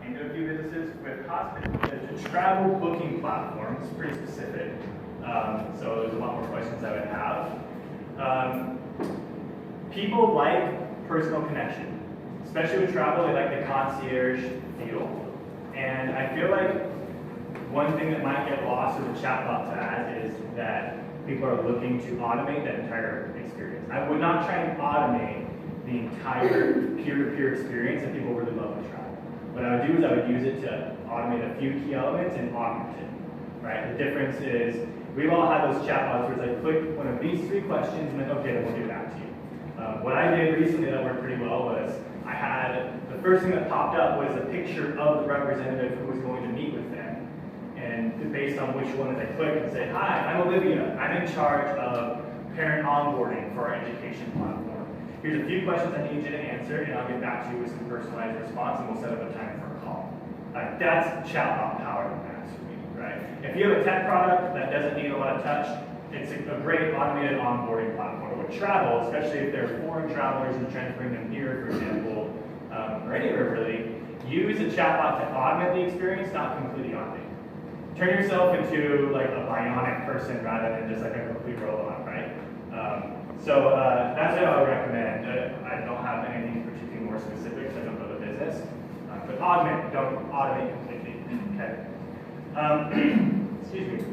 into a few businesses with it's a travel booking platform. It's pretty specific. So there's a lot more questions I would have. People like personal connection, especially with travel. They like the concierge feel, and I feel like one thing that might get lost with the chatbot to add is that people are looking to automate that entire experience. I would not try and automate the entire peer-to-peer experience that people really love with travel. What I would do is I would use it to automate a few key elements and augment it, right? The difference is we've all had those chatbots where it's like, click one of these 3 questions and then, okay, then we'll get back to you. What I did recently that worked pretty well was I had, the first thing that popped up was a picture of the representative who was going to meet with them. And based on which one that I click and say, hi, I'm Olivia. I'm in charge of parent onboarding for our education platform. Here's a few questions I need you to answer, and I'll get back to you with some personalized response, and we'll set up a time for a call. That's chatbot power to max for me, right? If you have a tech product that doesn't need a lot of touch, it's a great automated onboarding platform. With travel, especially if they're foreign travelers and trying to bring them here, for example, or anywhere really, use a chatbot to augment the experience, not completely automate. Turn yourself into like a bionic person rather than just like a complete robot, right? So that's what I would recommend. I don't have anything particularly more specific, so I don't know the business. But augment, don't automate completely, okay? Excuse me.